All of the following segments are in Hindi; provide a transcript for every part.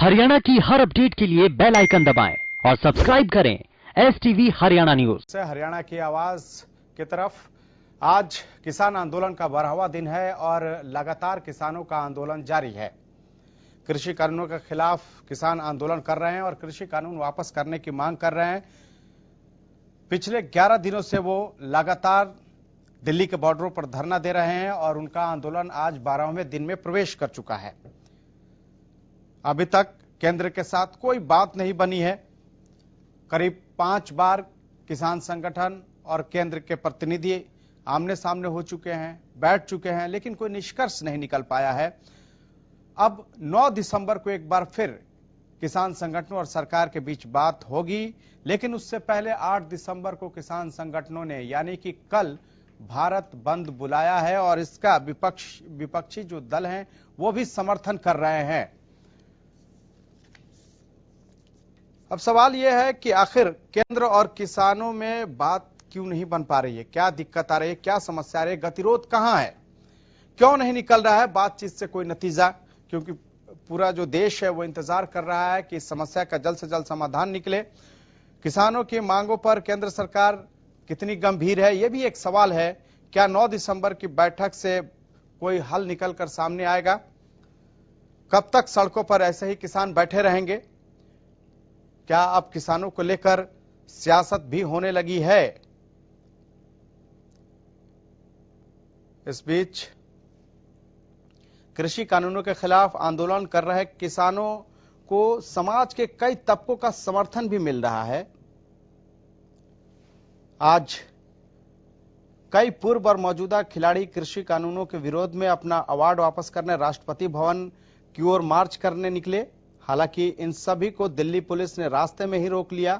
हरियाणा की हर अपडेट के लिए बेल आइकन दबाएं और सब्सक्राइब करें STV हरियाणा न्यूज। से हरियाणा की आवाज की तरफ आज किसान आंदोलन का 12वां दिन है और लगातार किसानों का आंदोलन जारी है। कृषि कानूनों के खिलाफ किसान आंदोलन कर रहे हैं और कृषि कानून वापस करने की मांग कर रहे हैं। पिछले 11 दिनों से वो लगातार दिल्ली के बॉर्डरों पर धरना दे रहे हैं और उनका आंदोलन आज 12वें दिन में प्रवेश कर चुका है। अभी तक केंद्र के साथ कोई बात नहीं बनी है। करीब 5 बार किसान संगठन और केंद्र के प्रतिनिधि आमने सामने हो चुके हैं, बैठ चुके हैं, लेकिन कोई निष्कर्ष नहीं निकल पाया है। अब 9 दिसंबर को एक बार फिर किसान संगठनों और सरकार के बीच बात होगी, लेकिन उससे पहले 8 दिसंबर को किसान संगठनों ने यानी कि कल भारत बंद बुलाया है और इसका विपक्षी जो दल हैं वो भी समर्थन कर रहे हैं। अब सवाल यह है कि आखिर केंद्र और किसानों में बात क्यों नहीं बन पा रही है, क्या दिक्कत आ रही है, क्या समस्या आ रही है, गतिरोध कहां है, क्यों नहीं निकल रहा है बातचीत से कोई नतीजा। क्योंकि पूरा जो देश है वो इंतजार कर रहा है कि इस समस्या का जल्द से जल्द समाधान निकले। किसानों की मांगों पर केंद्र सरकार कितनी गंभीर है, यह भी एक सवाल है। क्या 9 दिसंबर की बैठक से कोई हल निकलकर सामने आएगा? कब तक सड़कों पर ऐसे ही किसान बैठे रहेंगे? क्या अब किसानों को लेकर सियासत भी होने लगी है? इस बीच कृषि कानूनों के खिलाफ आंदोलन कर रहे किसानों को समाज के कई तबकों का समर्थन भी मिल रहा है। आज कई पूर्व और मौजूदा खिलाड़ी कृषि कानूनों के विरोध में अपना अवार्ड वापस करने राष्ट्रपति भवन की ओर मार्च करने निकले। हालांकि इन सभी को दिल्ली पुलिस ने रास्ते में ही रोक लिया।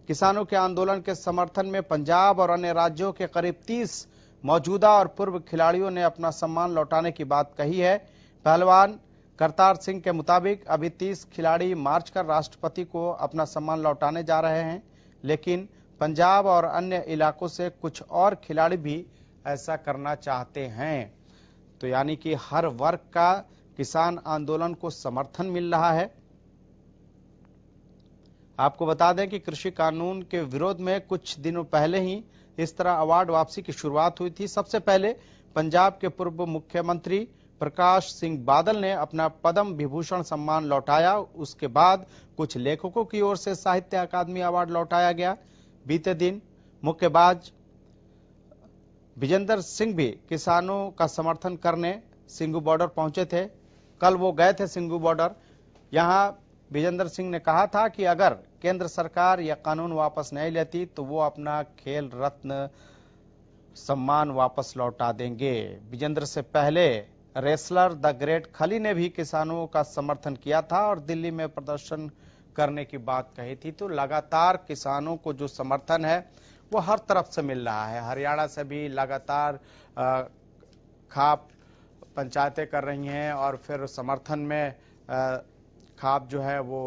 किसानों के आंदोलन के समर्थन में पंजाब और अन्य राज्यों के करीब 30 मौजूदा और पूर्व खिलाड़ियों ने अपना सम्मान लौटाने की बात कही है। पहलवान करतार सिंह के मुताबिक अभी 30 खिलाड़ी मार्च कर राष्ट्रपति को अपना सम्मान लौटाने जा रहे हैं, लेकिन पंजाब और अन्य इलाकों से कुछ और खिलाड़ी भी ऐसा करना चाहते हैं। तो यानी कि हर वर्ग का किसान आंदोलन को समर्थन मिल रहा है। आपको बता दें कि कृषि कानून के विरोध में कुछ दिनों पहले ही इस तरह अवार्ड वापसी की शुरुआत हुई थी। सबसे पहले पंजाब के पूर्व मुख्यमंत्री प्रकाश सिंह बादल ने अपना पद्म विभूषण सम्मान लौटाया। उसके बाद कुछ लेखकों की ओर से साहित्य अकादमी अवार्ड लौटाया गया। बीते दिन मुक्केबाज विजेंद्र सिंह भी किसानों का समर्थन करने सिंगू बॉर्डर पहुंचे थे। कल वो गए थे सिंगू बॉर्डर। यहां विजेंद्र सिंह ने कहा था कि अगर केंद्र सरकार यह कानून वापस नहीं लेती तो वो अपना खेल रत्न सम्मान वापस लौटा देंगे। विजेंद्र से पहले रेसलर द ग्रेट खली ने भी किसानों का समर्थन किया था और दिल्ली में प्रदर्शन करने की बात कही थी। तो लगातार किसानों को जो समर्थन है वो हर तरफ से मिल रहा है। हरियाणा से भी लगातार खाप पंचायतें कर रही हैं और फिर समर्थन में खाप जो है वो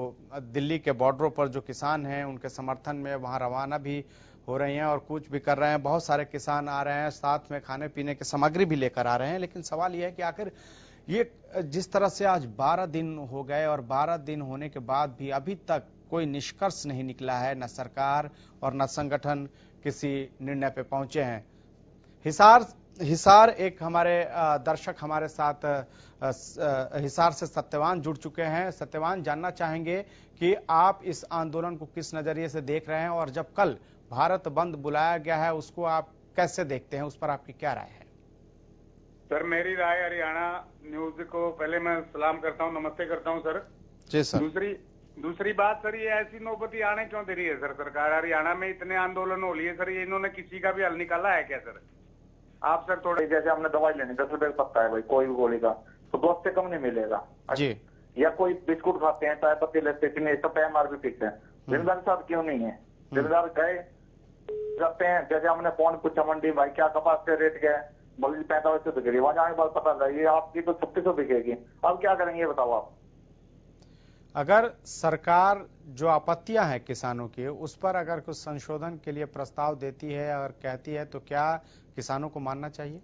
दिल्ली के बॉर्डरों पर जो किसान हैं उनके समर्थन में वहां रवाना भी हो रही हैं और कूच भी कर रहे हैं। बहुत सारे किसान आ रहे हैं, साथ में खाने पीने की सामग्री भी लेकर आ रहे हैं। लेकिन सवाल यह है कि आखिर ये जिस तरह से आज 12 दिन हो गए और 12 दिन होने के बाद भी अभी तक कोई निष्कर्ष नहीं निकला है, न सरकार और न संगठन किसी निर्णय पे पहुंचे हैं। हिसार एक हमारे दर्शक हमारे साथ हिसार से सत्यवान जुड़ चुके हैं। सत्यवान, जानना चाहेंगे कि आप इस आंदोलन को किस नजरिए से देख रहे हैं और जब कल भारत बंद बुलाया गया है उसको आप कैसे देखते हैं, उस पर आपकी क्या राय है? सर, मेरी राय हरियाणा न्यूज को पहले मैं सलाम करता हूं, नमस्ते करता हूं सर। जी सर। दूसरी बात सर, ये ऐसी नौबती आने क्यों दे रही है सर सरकार? हरियाणा में इतने आंदोलन हो लिए सर, ये इन्होंने किसी का भी हल निकाला है क्या सर? आप सर थोड़े, जैसे हमने दवाई लेनी 10 रुपए का पत्ता है भाई, कोई भी गोली का, तो 2 से कम नहीं मिलेगा जी। या कोई बिस्कुट खाते हैं, चाय पत्ती लेते हैं, सब MRP पीते हैं। जिम्मेदार साहब क्यों नहीं है? जिम्मेदार गए जाते हैं। जैसे हमने फोन पूछा मंडी भाई क्या कपास के रेट गए, बोले 4500 बिक रही, वहां जाने के बाद पता लगा ये आपकी तो 3600 बिकेगी। अब क्या करेंगे बताओ आप? अगर सरकार जो आपत्तियां हैं किसानों की उस पर अगर कुछ संशोधन के लिए प्रस्ताव देती है, अगर कहती है, तो क्या किसानों को मानना चाहिए?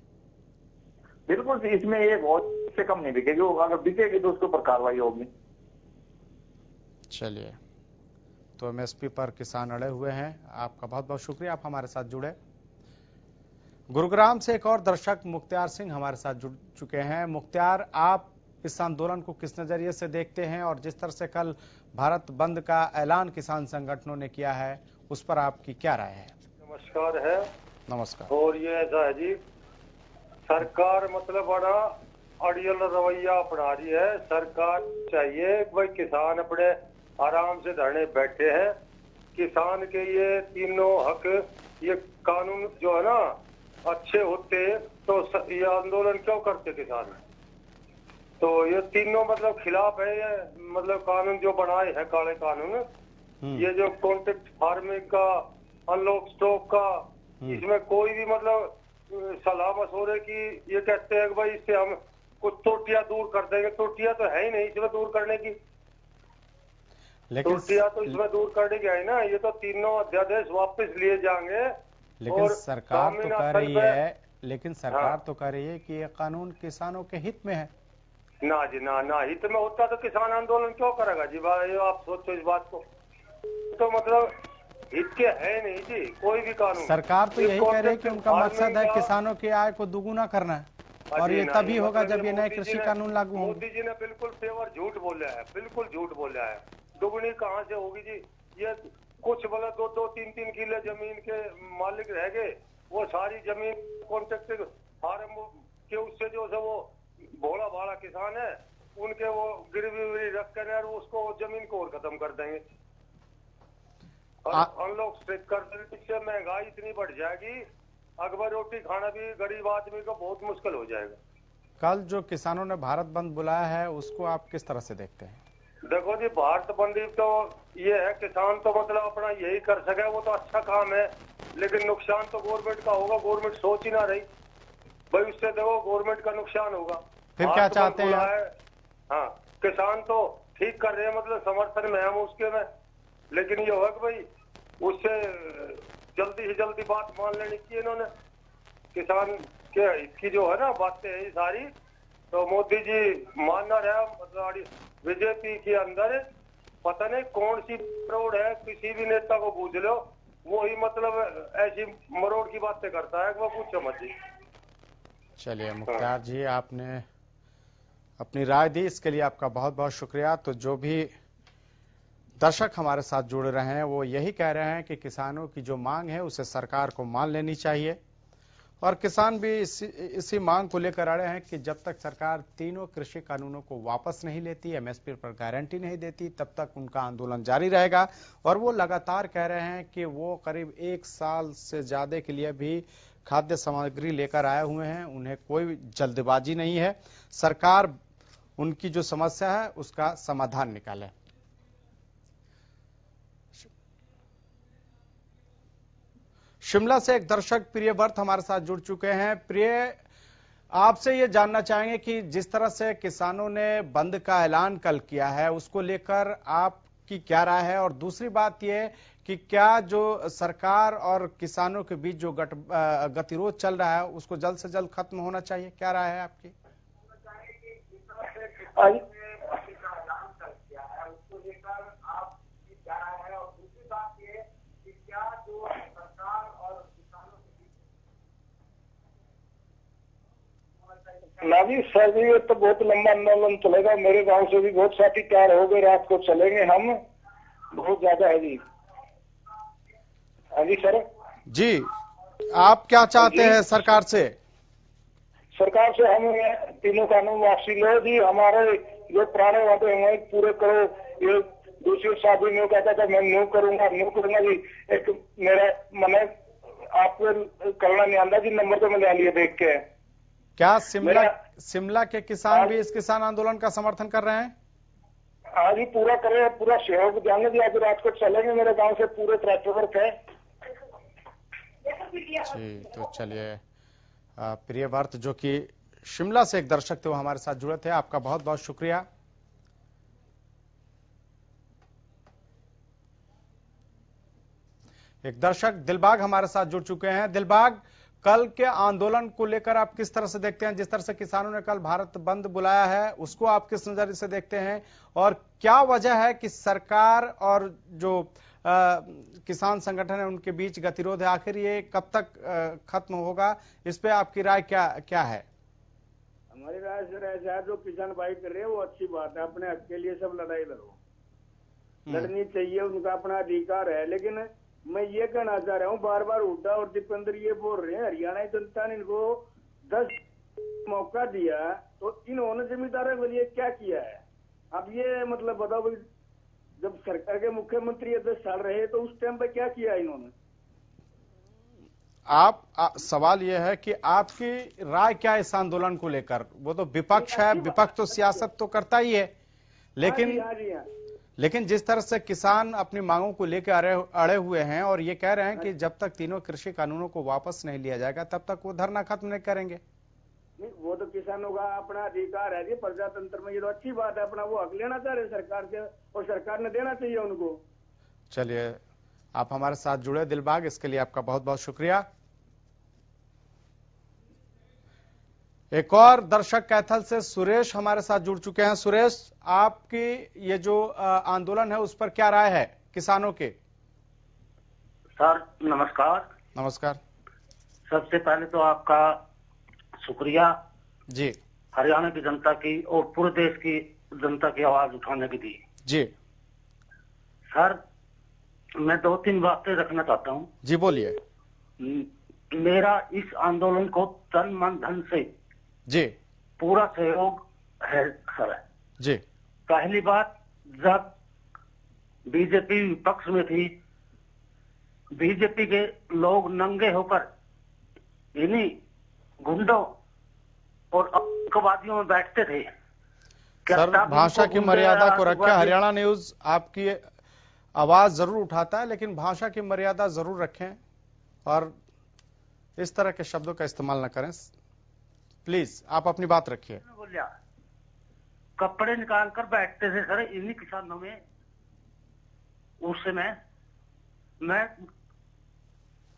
बिल्कुल, इसमें एक बहुत से कम नहीं बिकेगी, अगर बिकेगी तो उसके ऊपर कार्रवाई होगी। चलिए, तो एमएसपी पर किसान अड़े हुए हैं। आपका बहुत बहुत शुक्रिया, आप हमारे साथ जुड़े। गुरुग्राम से एक और दर्शक मुख्तार सिंह हमारे साथ जुड़ चुके हैं। मुख्तार, आप इस आंदोलन को किस नजरिए से देखते हैं और जिस तरह से कल भारत बंद का ऐलान किसान संगठनों ने किया है, उस पर आपकी क्या राय है? नमस्कार है। नमस्कार। और ये ऐसा है जी, सरकार मतलब बड़ा अड़ियल रवैया अपना रही है। सरकार चाहिए भाई किसान अपने आराम से धरने बैठे हैं। किसान के ये तीनों हक, ये कानून जो है ना अच्छे होते तो ये आंदोलन क्यों करते किसान? तो ये तीनों मतलब खिलाफ है ये, मतलब कानून जो बनाए हैं काले कानून, ये जो कॉन्ट्रैक्ट फार्मिंग का, अनलॉक स्टॉक का, इसमें कोई भी मतलब सलाह मशवरे की ये कहते हैं कि भाई इससे हम कुछ त्रुटियां दूर कर देंगे। त्रुटियां तो है ही नहीं इसमें दूर करने की, त्रुटियां तो इसमें दूर करने की है ना। ये तो तीनों अध्यादेश वापस लिए जाएंगे। लेकिन सरकार तो कह रही है, तो कह रही है कि ये कानून किसानों के हित में है। ना जी ना हित में होता तो किसान आंदोलन क्यों करेगा जी? भाई आप सोचो इस बात को। तो मतलब हित के है नहीं जी कोई भी कानून। सरकार तो यही कह रही है कि उनका मकसद है किसानों की आय को दुगुना करना है, और ये तभी होगा जब ये नए कृषि कानून लागू होंगे। मोदी जी ने बिल्कुल पेवर झूठ बोला है, बिल्कुल झूठ बोला है। दुगुनी कहाँ से होगी जी? ये कुछ मतलब 2-3 किले जमीन के मालिक रह गए, वो सारी जमीन कॉन्ट्रैक्ट फार्म के उससे जो है वो भोला भाला किसान है, उनके वो गिरवी रख कर और उसको जमीन को और खत्म कर देंगे। अनलॉक स्ट्रिक कर देंगे, इससे महंगाई इतनी बढ़ जाएगी, अकबर रोटी खाना भी गरीब आदमी को बहुत मुश्किल हो जाएगा। कल जो किसानों ने भारत बंद बुलाया है, उसको आप किस तरह से देखते हैं? देखो जी, भारत बंद तो ये है, किसान तो मतलब अपना यही कर सके, वो तो अच्छा काम है, लेकिन नुकसान तो गवर्नमेंट का होगा। गवर्नमेंट सोच ही ना रही भाई, उससे देखो गवर्नमेंट का नुकसान होगा। फिर क्या चाहते हैं? हाँ, किसान तो ठीक कर रहे हैं, मतलब समर्थन में हम उसके में, लेकिन ये होगा कि भाई उससे जल्दी से जल्दी बात मान लेनी चाहिए इन्होंने। किसान के इसकी जो है ना बातें है सारी, तो मोदी जी मानना रहा, मतलब बीजेपी के अंदर पता नहीं कौन सी मरोड़ है, किसी भी नेता को पूछ लो, वो ही मतलब ऐसी मरोड़ की बातें करता है कि वो पूछो मत जी। चलिए मुख्तार जी, आपने अपनी राय दी, इसके लिए आपका बहुत बहुत शुक्रिया। तो जो भी दर्शक हमारे साथ जुड़ रहे हैं वो यही कह रहे हैं कि किसानों की जो मांग है उसे सरकार को मान लेनी चाहिए, और किसान भी इसी मांग को लेकर अड़े हैं कि जब तक सरकार तीनों कृषि कानूनों को वापस नहीं लेती, एमएसपी पर गारंटी नहीं देती, तब तक उनका आंदोलन जारी रहेगा। और वो लगातार कह रहे हैं कि वो करीब 1 साल से ज्यादा के लिए भी खाद्य सामग्री लेकर आए हुए हैं, उन्हें कोई जल्दबाजी नहीं है, सरकार उनकी जो समस्या है उसका समाधान निकाले। शिमला से एक दर्शक प्रिय वर्त हमारे साथ जुड़ चुके हैं। प्रिय, आपसे ये जानना चाहेंगे कि जिस तरह से किसानों ने बंद का ऐलान कल किया है, उसको लेकर आपकी क्या राय है? और दूसरी बात यह कि क्या जो सरकार और किसानों के बीच जो गतिरोध चल रहा है उसको जल्द से जल्द खत्म होना चाहिए, क्या राय है आपकी? ना जी सर जी, ये तो बहुत लंबा आंदोलन चलेगा। मेरे गांव से भी बहुत साथी तैयार हो गए, रात को चलेंगे हम, बहुत ज्यादा है जी। हाँ जी सर जी, आप क्या चाहते हैं सरकार से? सरकार से हम तीनों कानून वापसी लो जी, हमारे जो पुराने वादे हैं पूरे करो। ये दूसरी शादी में कहता था मैं न्यू करूंगा जी, एक मेरा मन आपको करना नहीं आंदा जी, नंबर तो मैं ले लिया देख के। क्या शिमला के किसान भी इस किसान आंदोलन का समर्थन कर रहे हैं? आज ही पूरा करें, पूरा सहयोग देंगे जी। आज रात को चलेंगे, मेरे गांव से पूरे ट्रैक्टर वर्क है जी। तो चलिए, प्रिय वर्त जो कि शिमला से एक दर्शक थे वो हमारे साथ जुड़े थे, आपका बहुत बहुत शुक्रिया। एक दर्शक दिलबाग हमारे साथ जुड़ चुके हैं। दिलबाग, कल के आंदोलन को लेकर आप किस तरह से देखते हैं? जिस तरह से किसानों ने कल भारत बंद बुलाया है, उसको आप किस नजरिए से देखते हैं? और क्या वजह है कि सरकार और जो किसान संगठन है उनके बीच गतिरोध है? आखिर ये कब तक खत्म होगा? इस पे आपकी राय क्या है? हमारी राय सर ऐसा है, जो किसान भाई कर रहे हैं वो अच्छी बात है, अपने हक के लिए सब लड़ाई लड़ो, लड़नी चाहिए, उनका अपना अधिकार है। लेकिन मैं ये कहना चाह रहा हूँ, बार बार हुड्डा और दीपेंद्र ये बोल रहे हैं हरियाणा की जनता ने इनको 10 मौका दिया, तो इन्होंने जमींदारों के लिए क्या किया है? अब ये मतलब बताओ भाई, जब सरकार के मुख्यमंत्री 10 साल रहे तो उस टाइम पे क्या किया इन्होंने? सवाल यह है कि आपकी राय क्या है इस आंदोलन को लेकर? वो तो विपक्ष है, विपक्ष तो सियासत तो करता ही है, लेकिन जिस तरह से किसान अपनी मांगों को लेकर अड़े हुए हैं और ये कह रहे हैं कि जब तक तीनों कृषि कानूनों को वापस नहीं लिया जाएगा तब तक वो धरना खत्म नहीं करेंगे। नहीं, वो तो किसानों का अपना अधिकार है जी, प्रजातंत्र में ये तो अच्छी बात है, अपना वो हक लेना चाह रहे सरकार से और सरकार ने देना चाहिए उनको। चलिए, आप हमारे साथ जुड़े दिलबाग, इसके लिए आपका बहुत बहुत शुक्रिया। एक और दर्शक कैथल से सुरेश हमारे साथ जुड़ चुके हैं। सुरेश, आपकी ये जो आंदोलन है उस पर क्या राय है किसानों के? सर नमस्कार। नमस्कार। सबसे पहले तो आपका शुक्रिया जी, हरियाणा की जनता की और पूरे देश की जनता की आवाज उठाने के लिए। जी सर, मैं 2-3 बातें रखना चाहता हूँ। जी बोलिए। मेरा इस आंदोलन को तन मन धन से जी पूरा सहयोग है सर। जी, पहली बात, जब बीजेपी विपक्ष में थी, बीजेपी के लोग नंगे होकर इन्हीं गुंडों और आतंकवादियों में बैठते थे। सर, भाषा की मर्यादा को रखें। हरियाणा न्यूज आपकी आवाज जरूर उठाता है, लेकिन भाषा की मर्यादा जरूर रखें और इस तरह के शब्दों का इस्तेमाल न करें। प्लीज आप अपनी बात रखिए। बोलिया कपड़े निकाल कर बैठते थे सर इन्हीं किसानों में। उस समय मैं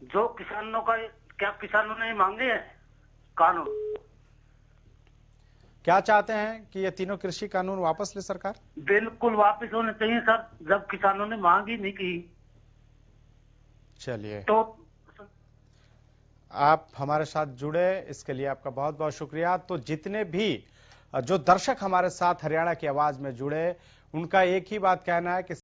जो किसानों का, क्या किसानों ने मांगे हैं कानून? क्या चाहते हैं कि ये तीनों कृषि कानून वापस ले सरकार? बिल्कुल वापस होने चाहिए सर, जब किसानों ने मांग ही नहीं की। चलिए, तो आप हमारे साथ जुड़े, इसके लिए आपका बहुत बहुत शुक्रिया। तो जितने भी जो दर्शक हमारे साथ हरियाणा की आवाज में जुड़े, उनका एक ही बात कहना है कि